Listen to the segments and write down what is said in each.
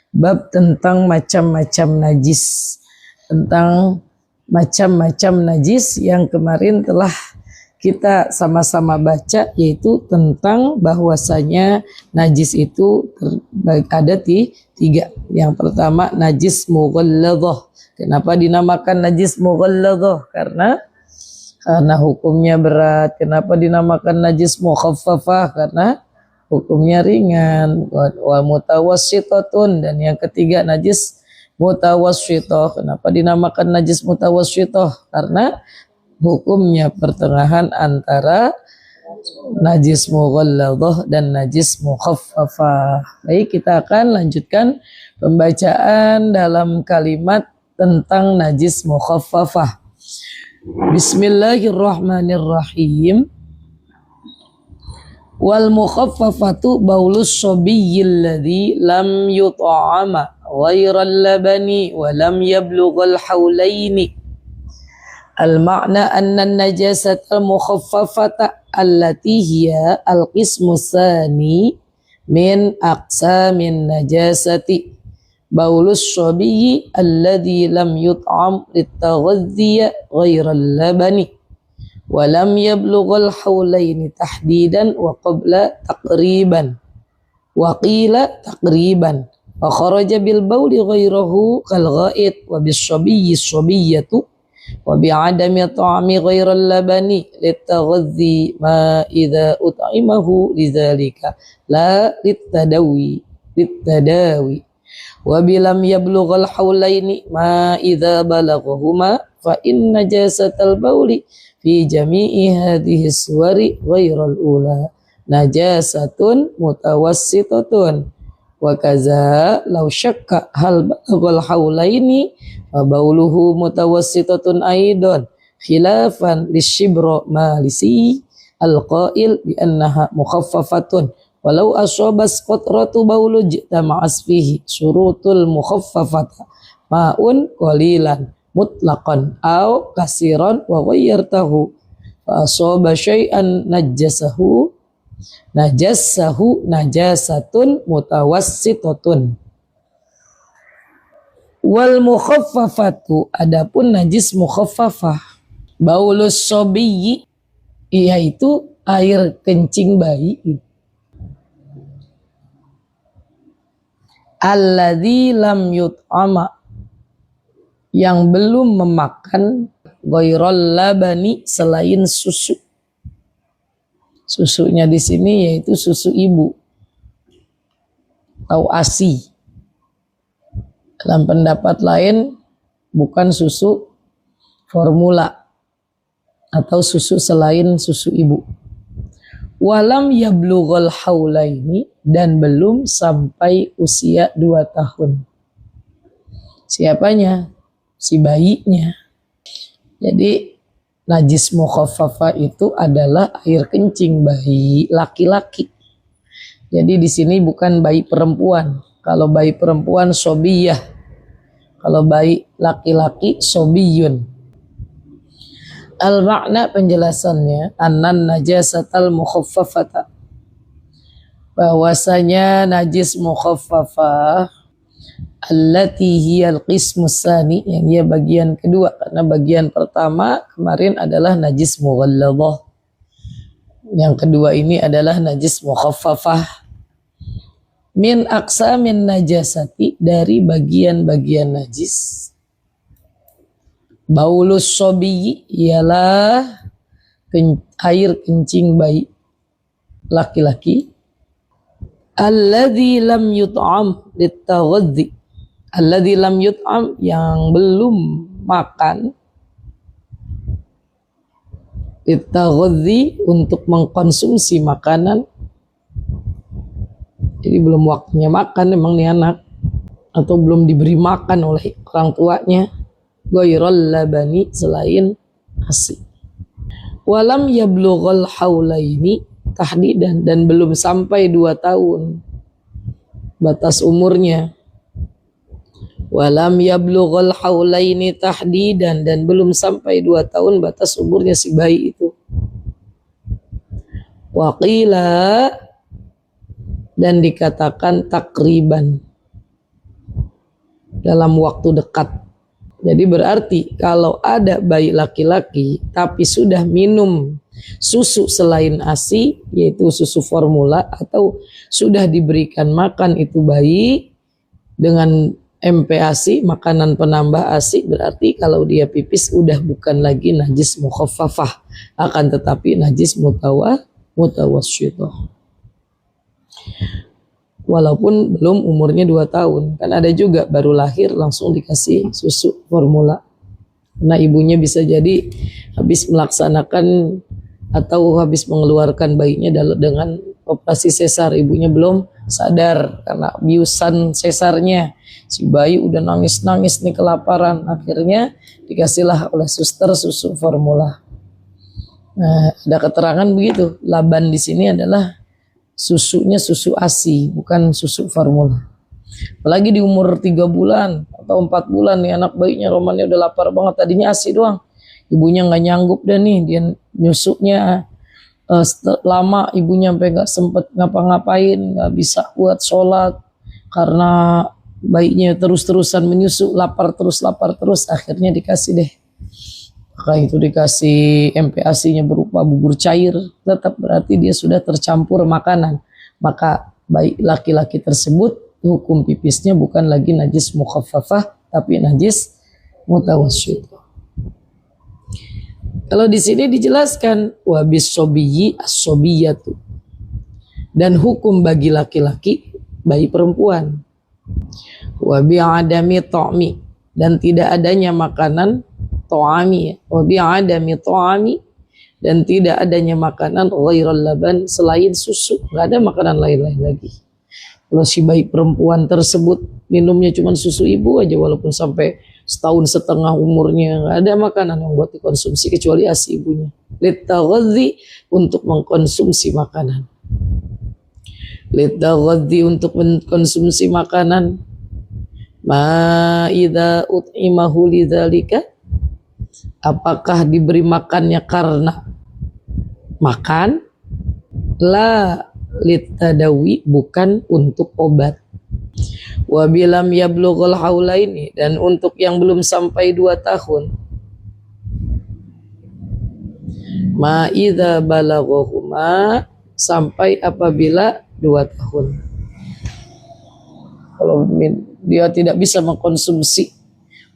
Bab tentang macam-macam najis, tentang macam-macam najis yang kemarin telah kita sama-sama baca, yaitu tentang bahwasanya najis itu ada tiga. Yang pertama najis mughalladhah. Kenapa dinamakan najis mughalladhah? Karena hukumnya berat. Kenapa dinamakan najis mukhaffafah? Karena hukumnya ringan. Wa mutawassitatun, dan yang ketiga najis mutawassithah. Kenapa dinamakan najis mutawassithah? Karena hukumnya pertengahan antara najis mughalladhah dan najis mukhaffafah. Baik, kita akan lanjutkan pembacaan dalam kalimat tentang najis mukhaffafah. Bismillahirrahmanirrahim. Wal mukhaffafatu baulus sabiyyil ladzi lam yut'ama ghairal labani wa lam yablughal haulaini. Al-ma'na anna an-najasata al-mukhaffafata allati hiya al-qismu tsani min aqsamin najasati baulus sabiyyi alladhi lam yut'am litaghadhiya ghairal labani wa lam yablughal haulaini tahdidan wa qabla taqriban wa qila taqriban wa kharaja bil bauli ghairahu kal ghaid wa bis sabiyyi sabiyyatu wa bi'adami ta'ami ghairal labani litaghadhi ma idza ut'imahu lidzalika la litadawi wa bilam yablughal haulaini ma idza balaghahuma fa inna najasatal bauli fi jami'i hadhihi suwari ghairal ula najasatun mutawassitatun wa kaza law syakka hal balaghal haulaini wa bauluhu mutawassitatun aidan khilafan lisyibra malisi alqail bi annaha mukhaffafatun walau asobas qatratu baulu jitama'as fihi surutul mukhaffafata ma'un qalilan mutlaqan au kasiran wa ghayyartahu fa asaba syai'an najassahu najasatun mutawassitatun. Wal mukhaffafatu, adapun najis mukhaffafah, baulus sabiyyi, yaitu air kencing bayi, alladzi lam yut'ama, yang belum memakan ghairal labani, selain susu. Susunya di sini yaitu susu ibu atau ASI. Dalam pendapat lain bukan susu formula atau susu selain susu ibu. Walam yablughal haulaini, dan belum sampai usia 2 tahun. Siapanya? Si bayinya. Jadi najis mukhaffafah itu adalah air kencing bayi laki-laki. Jadi di sini bukan bayi perempuan. Kalau bayi perempuan sobiyah. Kalau bayi laki-laki sobiyun. Al-makna penjelasannya, annan najasatal mukhaffafata, bahwasanya najis mukhaffafah allati hiyal qismus tsani, yang dia bagian kedua, karena bagian pertama kemarin adalah najis mughalladhah, yang kedua ini adalah najis mukhaffafah, min aqsamin najasati, dari bagian-bagian najis. Baulus sabiyyi, ialah air kencing bayi laki-laki, alladzi lam yut'am litaghadhi, alladzi lam yut'am, yang belum makan, litaghadhi, untuk mengkonsumsi makanan. Jadi belum waktunya makan memang nih anak, atau belum diberi makan oleh orang tuanya, ghairal labani, selain ASI. Walam yablughal haulaini tahdidan, dan belum sampai 2 tahun batas umurnya. Walam yablughal haulaini tahdidan, dan belum sampai 2 tahun batas umurnya si bayi itu. Waqila, dan dikatakan takriban. dalam waktu dekat. Jadi berarti kalau ada bayi laki-laki tapi sudah minum susu selain ASI, yaitu susu formula, atau sudah diberikan makan itu bayi dengan MPASI, makanan penambah ASI, berarti kalau dia pipis udah bukan lagi najis mukhaffafah, akan tetapi najis mutawassithah. Walaupun belum umurnya 2 tahun. Kan ada juga baru lahir langsung dikasih susu formula. Karena ibunya bisa jadi habis melaksanakan atau habis mengeluarkan bayinya dengan operasi sesar, ibunya belum sadar karena biusan sesarnya. Si bayi udah nangis-nangis nih kelaparan, akhirnya dikasihlah oleh suster susu formula. Nah, ada keterangan begitu. Laban di sini adalah susunya susu ASI, bukan susu formula. Apalagi di umur 3 bulan atau 4 bulan nih anak bayinya, romannya udah lapar banget, tadinya ASI doang. Ibunya nggak nyanggup dan nih dia nyusuknya lama, ibunya sampai nggak sempet ngapa-ngapain, nggak bisa buat sholat karena bayinya terus-terusan menyusu, lapar terus, akhirnya dikasih deh. Maka itu dikasih MPASI-nya berupa bubur cair, tetap berarti dia sudah tercampur makanan. Maka bayi laki-laki tersebut hukum pipisnya bukan lagi najis mukhaffafah, tapi najis mutawassithah. Kalau di sini dijelaskan wabis sobiyyi as-sobiyatu, dan hukum bagi laki-laki bayi perempuan. Wabi adami to'mi, dan tidak adanya makanan to'ami. Wabi adami to'ami, dan tidak adanya makanan ghairal laban, selain susu. Nggak ada makanan lain-lain lagi. Kalau si bayi perempuan tersebut minumnya cuma susu ibu aja, walaupun sampai 1,5 tahun umurnya, nggak ada makanan yang buat dikonsumsi kecuali ASI ibunya. Litaghadzi, untuk mengkonsumsi makanan. Litaghadzi, untuk mengkonsumsi makanan. Ma idza ut'imahu lidzalika, apakah diberi makannya karena makan? La litadawi, bukan untuk obat. Wabilam yablughul haulaini, dan untuk yang belum sampai 2 tahun. Ma idza balaghahuma, sampai apabila 2 tahun. Kalau dia tidak bisa mengkonsumsi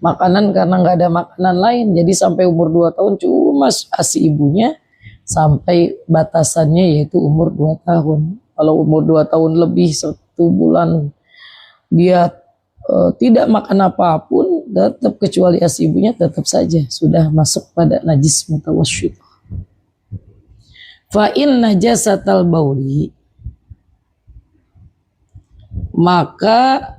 makanan karena nggak ada makanan lain, jadi sampai umur 2 tahun cuma ASI ibunya sampai batasannya yaitu umur 2 tahun. Kalau umur 2 tahun lebih 1 bulan dia tidak makan apapun, tetap kecuali ASI ibunya, tetap saja sudah masuk pada najis mutawassithah. Fa in najasatal bauli, maka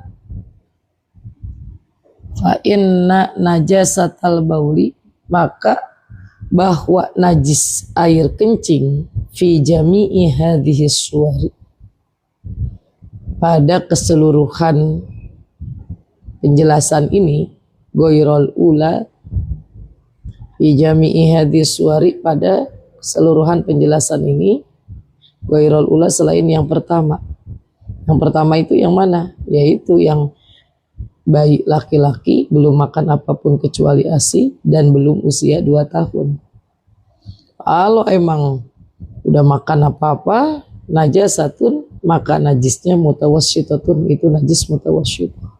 fa inna najasatal bauli, maka bahwa najis air kencing fi jami'i hadhihi suwari, pada keseluruhan penjelasan ini, ghairul ula fi jami'i hadhihi suwari, pada keseluruhan penjelasan ini, ghairul ula, selain yang pertama. Yang pertama itu yang mana? Yaitu yang bayi laki-laki belum makan apapun kecuali ASI dan belum usia 2 tahun. Kalau emang udah makan apa-apa, najasatun, maka najisnya mutawassithatun, itu najis mutawassithah.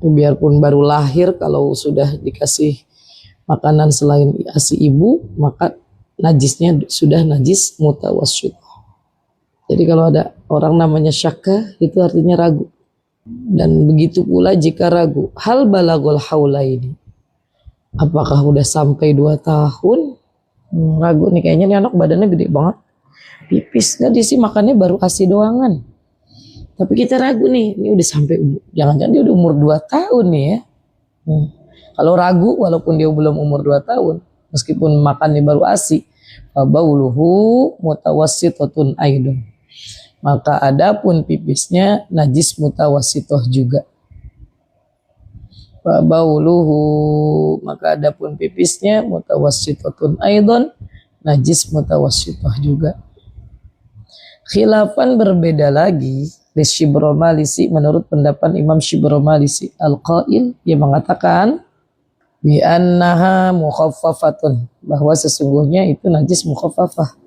Biarpun baru lahir, kalau sudah dikasih makanan selain ASI ibu, maka najisnya sudah najis mutawassithah. Jadi kalau ada orang namanya syakka, itu artinya ragu. Dan begitu pula jika ragu, hal balagul haulaini, apakah udah sampai 2 tahun? Ragu nih, kayaknya nih anak badannya gede banget, pipis nggak diisi, makannya baru ASI doangan. Tapi kita ragu nih, ini udah sampai, jangan-jangan dia udah umur 2 tahun nih ya. Kalau ragu walaupun dia belum umur 2 tahun, meskipun makannya baru ASI, bauluhu mutawassithatun aidon, maka adapun pipisnya najis mutawassithah juga. Bauluhu, maka adapun pipisnya mutawassithatun aidon, najis mutawassithah juga. Khilafan, berbeda lagi, Lisy menurut pendapat Imam Syibromalisi al-qail yang mengatakan bi annaha mukhaffafatun, bahwa sesungguhnya itu najis mukhaffafah.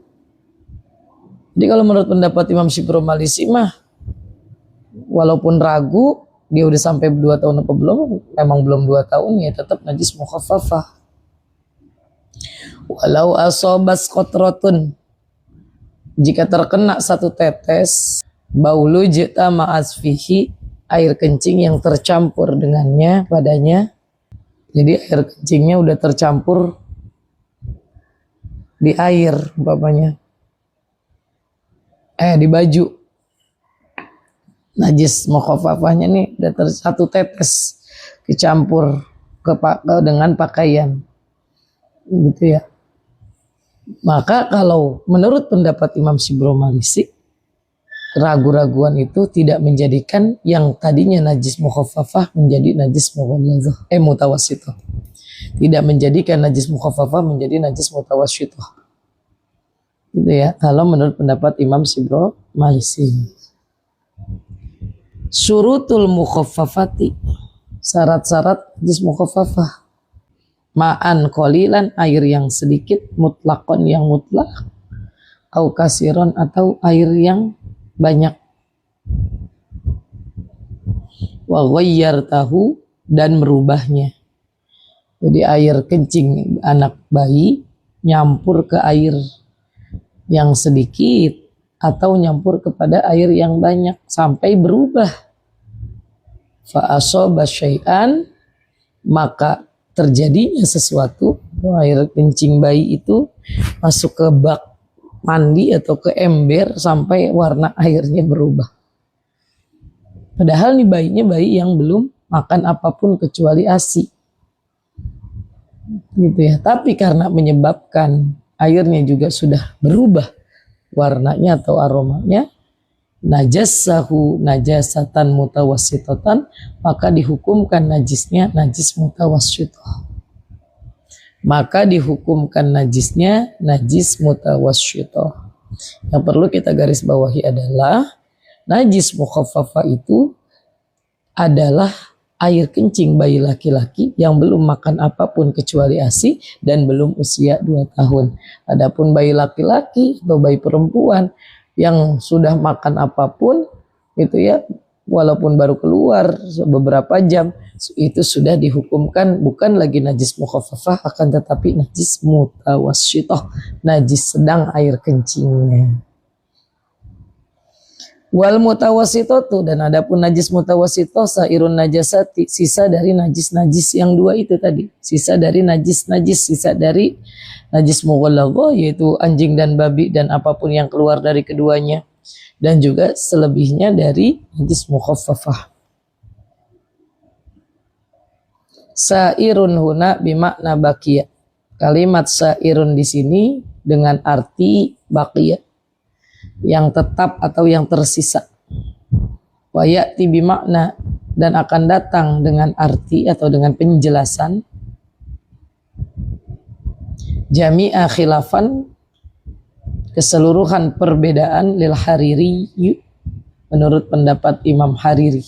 Jadi kalau menurut pendapat Imam Syibromalisi mah walaupun ragu dia udah sampai 2 tahun apa belum, memang belum 2 tahun ya tetap najis mukhaffafah. Walau asobas qatratun, jika terkena 1 tetes baulu jeta ma'asfihi, air kencing yang tercampur dengannya padanya. Jadi air kencingnya udah tercampur di air umpamanya, di baju, najis mukhaffafahnya nih udah 1 tetes kecampur dengan pakaian gitu ya. Maka kalau menurut pendapat Imam Syibromalisi, keraguan-raguan itu tidak menjadikan yang tadinya najis mukhaffafah menjadi najis mutawassithah. Tidak menjadikan najis mukhaffafah menjadi najis mutawassithah. Gitu ya, kalau menurut pendapat Imam Syibromalisi. Syurutul mukhaffafati, syarat-syarat najis mukhaffafah. Ma'an qalilan, air yang sedikit, mutlaqon yang mutlak, au kasiron atau air yang banyak. Wa ghayyartahu, dan merubahnya. Jadi air kencing anak bayi nyampur ke air yang sedikit atau nyampur kepada air yang banyak sampai berubah. Fa asaba syai'an, maka terjadinya sesuatu, air kencing bayi itu masuk ke bak mandi atau ke ember sampai warna airnya berubah. Padahal nih bayinya bayi yang belum makan apapun kecuali ASI. Gitu ya. Tapi karena menyebabkan airnya juga sudah berubah warnanya atau aromanya, najasahu najasatan mutawassithatan, maka dihukumkan najisnya najis mutawassithah. Maka dihukumkan najisnya najis mutawassithah. Yang perlu kita garis bawahi adalah najis mukhaffafah itu adalah air kencing bayi laki-laki yang belum makan apapun kecuali ASI dan belum usia 2 tahun. Adapun bayi laki-laki atau bayi perempuan yang sudah makan apapun itu ya, walaupun baru keluar beberapa jam, itu sudah dihukumkan bukan lagi najis mukhaffafah, akan tetapi najis mutawassithah, najis sedang air kencingnya. Wal mutawassithatu, dan adapun najis mutawassithah sairun najasati, sisa dari najis-najis yang 2 itu tadi, sisa dari najis-najis, sisa dari najis mughallaghah yaitu anjing dan babi dan apapun yang keluar dari keduanya, dan juga selebihnya dari najis mukhaffafah. Sairun huna bimakna baqiya. Kalimat sairun di sini dengan arti baqiya, yang tetap atau yang tersisa. Wa ya'ti bimakna, dan akan datang dengan arti atau dengan penjelasan jami'a khilafan, keseluruhan perbedaan, lil Hariri, menurut pendapat Imam Hariri.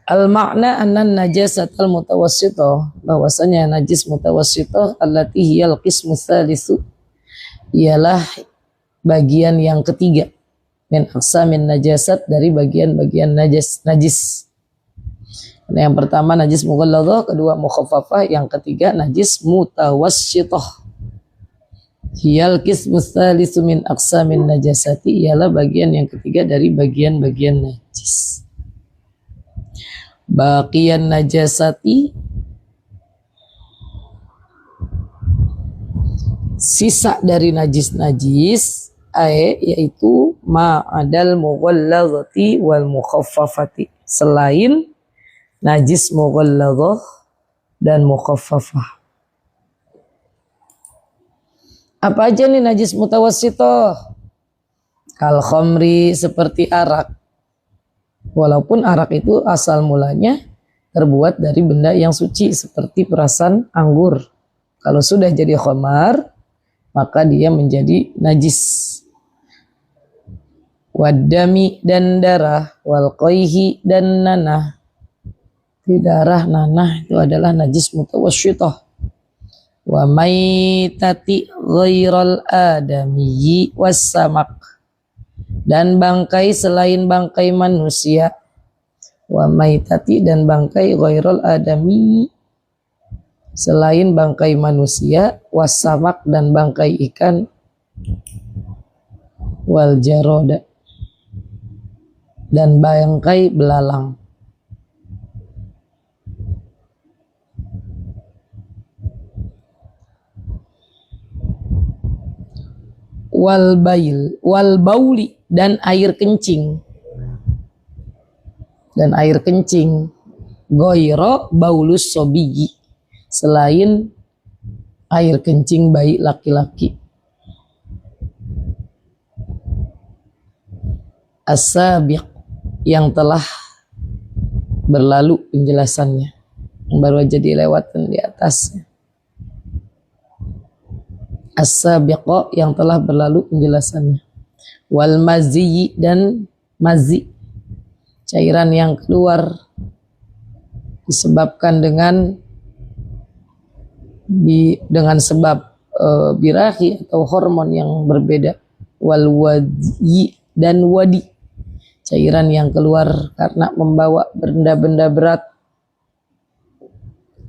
Al-makna annan najasatal mutawassithah, bahwasanya najis mutawassithah allati hiyal qismu tsalitsu, ialah bagian yang ketiga min aqsamin najasat, dari bagian-bagian najis. Yang pertama najis mughallaghah, kedua mukhaffafah, yang ketiga najis mutawassithah. Hiyal qismu tsalitsu min aqsamin najasati, ialah bagian yang ketiga dari bagian-bagian najis. Baqiyan najasati, sisa dari najis-najis, yaitu ma'adal mughallaghati wal mukhaffafati, selain najis mughallaghah dan mukhaffafah. Apa aja nih najis mutawassithah? Kal khamri, seperti arak. Walaupun arak itu asal mulanya terbuat dari benda yang suci seperti perasan anggur. Kalau sudah jadi khamar, maka dia menjadi najis. Wadami dan darah, wal qayhi dan nanah. Darah, nanah itu adalah najis mutawasyithah. Wa maitati ghairal adamiyyi wassamak, dan bangkai selain bangkai manusia. Wa maitati dan bangkai ghairal adami, selain bangkai manusia, wassamak dan bangkai ikan, wal jaroda dan bangkai belalang. Wal bauli dan air kencing, goiro baulus sobigi, selain air kencing bayi laki-laki. As-sabiq yang telah berlalu penjelasannya, yang baru aja dilewatkan di atasnya. As-sabiqa yang telah berlalu penjelasannya. Wal mazi dan mazi, cairan yang keluar disebabkan dengan sebab birahi atau hormon yang berbeda. Wal wadi dan wadi, cairan yang keluar karena membawa benda-benda berat.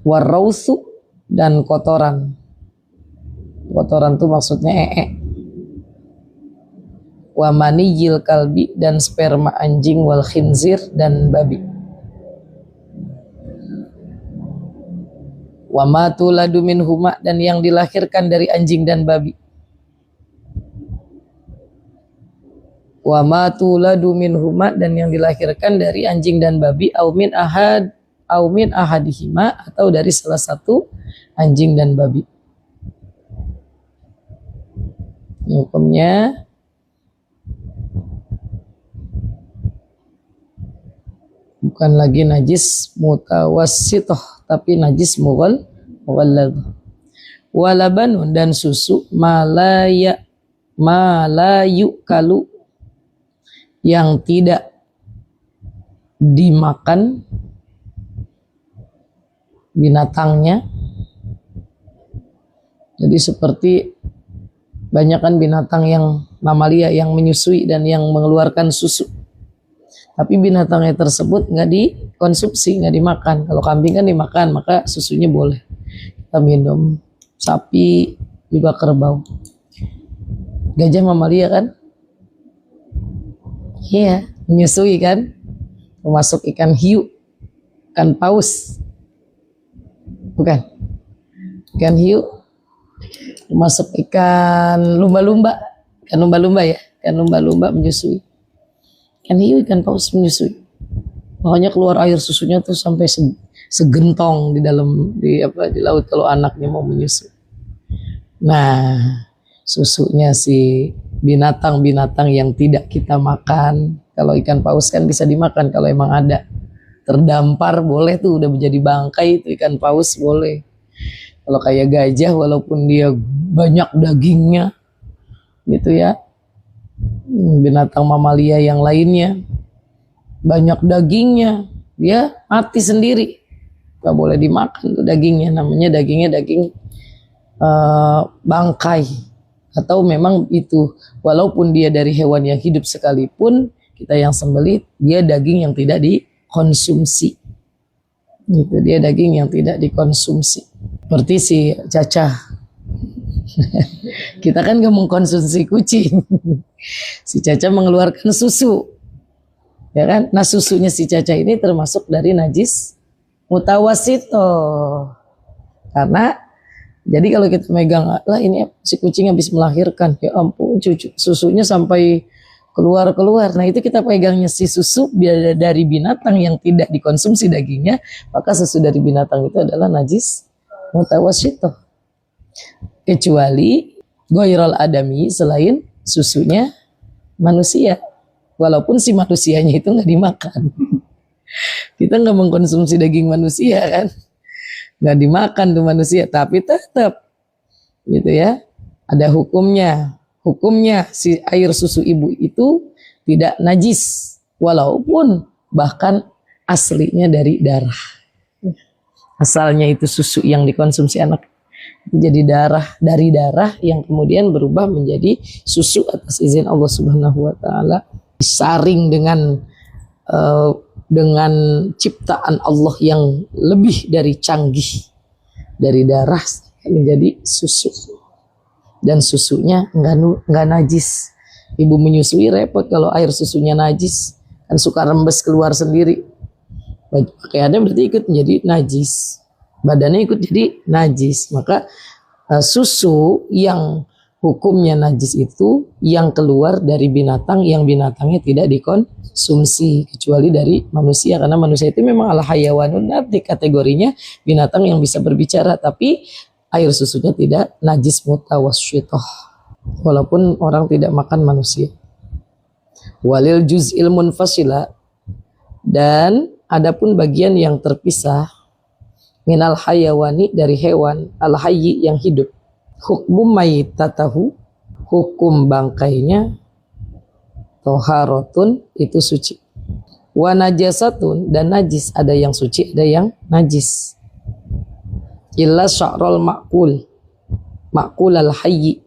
Warausu dan kotoran. Kotoran itu maksudnya Wa maniyil kalbi dan sperma anjing, wal khinzir dan babi. Wa ma tuladu minhuma dan yang dilahirkan dari anjing dan babi. Wa ma tuladu minhuma dan yang dilahirkan dari anjing dan babi, au min ahadihima atau dari salah satu anjing dan babi. Hukumnya bukan lagi najis mutawassithah, tapi najis mughallad. Walabanun dan susu malayu kalu, yang tidak dimakan binatangnya. Jadi seperti banyak kan binatang yang mamalia yang menyusui dan yang mengeluarkan susu, tapi binatangnya tersebut nggak dikonsumsi, nggak dimakan. Kalau kambing kan dimakan, maka susunya boleh kita minum. Sapi juga, kerbau. Gajah mamalia kan? Iya, menyusui kan? Termasuk ikan hiu, ikan paus. Bukan? Ikan hiu, termasuk ikan lumba-lumba. Ikan lumba-lumba ya, ikan lumba-lumba menyusui. Ikan hiu, ikan paus menyusui. Makanya keluar air susunya tuh sampai segentong di dalam di laut kalau anaknya mau menyusui. Nah, susunya si binatang-binatang yang tidak kita makan. Kalau ikan paus kan bisa dimakan kalau emang ada. Terdampar boleh tuh, udah menjadi bangkai itu ikan paus boleh. Kalau kayak gajah walaupun dia banyak dagingnya gitu ya, binatang mamalia yang lainnya banyak dagingnya, dia mati sendiri, gak boleh dimakan tuh dagingnya. Namanya dagingnya daging bangkai. Atau memang itu walaupun dia dari hewan yang hidup sekalipun, kita yang sembelih, dia daging yang tidak dikonsumsi gitu, dia daging yang tidak dikonsumsi. Seperti si cacah. Kita kan gak mengkonsumsi kucing. Si cacah mengeluarkan susu, ya kan? Nah, susunya si cacah ini termasuk dari najis mutawassithah. Karena jadi kalau kita megang, lah ini si kucing habis melahirkan, ya ampun cucu, susunya sampai keluar. Nah itu kita pegangnya si susu dari binatang yang tidak dikonsumsi dagingnya, maka susu dari binatang itu adalah najis mutawassithah. Kecuali ghairul adami, selain susunya manusia, walaupun si manusianya itu nggak dimakan. Kita nggak mengkonsumsi daging manusia kan, nggak dimakan tuh manusia, tapi tetap gitu ya. Ada hukumnya si air susu ibu itu tidak najis walaupun bahkan aslinya dari darah, asalnya itu susu yang dikonsumsi anak jadi dari darah yang kemudian berubah menjadi susu atas izin Allah Subhanahu wa taala, disaring dengan ciptaan Allah yang lebih dari canggih, dari darah menjadi susu, dan susunya enggak najis. Ibu menyusui repot kalau air susunya najis, kan suka rembes keluar sendiri. Pakaiannya berarti ikut menjadi najis, badannya ikut jadi najis. Maka susu yang hukumnya najis itu yang keluar dari binatang yang binatangnya tidak dikonsumsi kecuali dari manusia, karena manusia itu memang al hayawanun natik, kategorinya binatang yang bisa berbicara, tapi air susunya tidak najis mutawasyithah walaupun orang tidak makan manusia. Walil juz'il munfasila, dan adapun bagian yang terpisah, minal hayawani dari hewan, al hayyi yang hidup, hukum maitatahu hukum bangkainya, toharatun itu suci, wa najasatun dan najis, ada yang suci ada yang najis, illa sya'ral ma'kul al hayyi,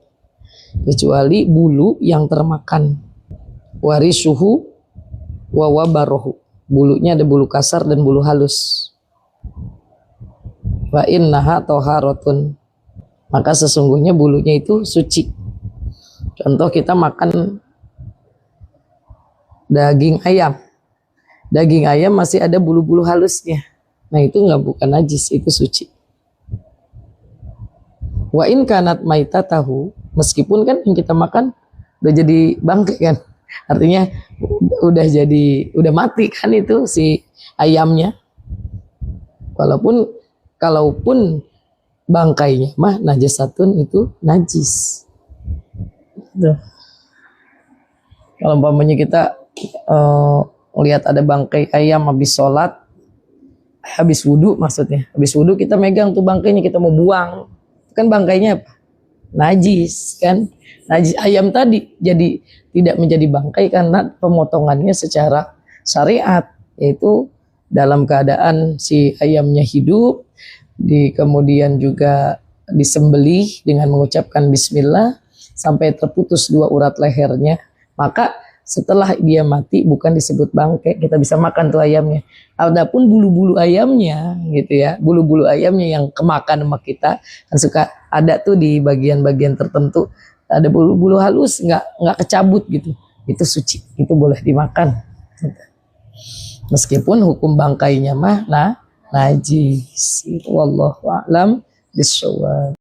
kecuali bulu yang termakan, warisuhu wa wabarohu, bulunya ada bulu kasar dan bulu halus. Wa innaha toharatun, maka sesungguhnya bulunya itu suci. Contoh kita makan daging ayam masih ada bulu-bulu halusnya, nah itu bukan najis, itu suci. Wa in kanat maitatahu, meskipun kan yang kita makan udah jadi bangkai kan, artinya udah mati kan itu si ayamnya, kalaupun bangkainya mah najasatun itu najis. Kalau umpamanya kita lihat ada bangkai ayam habis sholat, habis wudhu maksudnya, habis wudhu kita megang tuh bangkainya, kita mau buang, kan bangkainya apa? Najis kan, najis ayam tadi jadi tidak menjadi bangkai karena pemotongannya secara syariat, yaitu dalam keadaan si ayamnya hidup, kemudian juga disembelih dengan mengucapkan bismillah sampai terputus 2 urat lehernya, maka setelah dia mati bukan disebut bangkai, kita bisa makan tuh ayamnya. Adapun bulu-bulu ayamnya gitu ya, bulu-bulu ayamnya yang kemakan sama kita, kan suka ada tuh di bagian-bagian tertentu ada bulu-bulu halus nggak kecabut gitu, itu suci, itu boleh dimakan meskipun hukum bangkainya mah najis. Itu wallahu a'lam bishawab.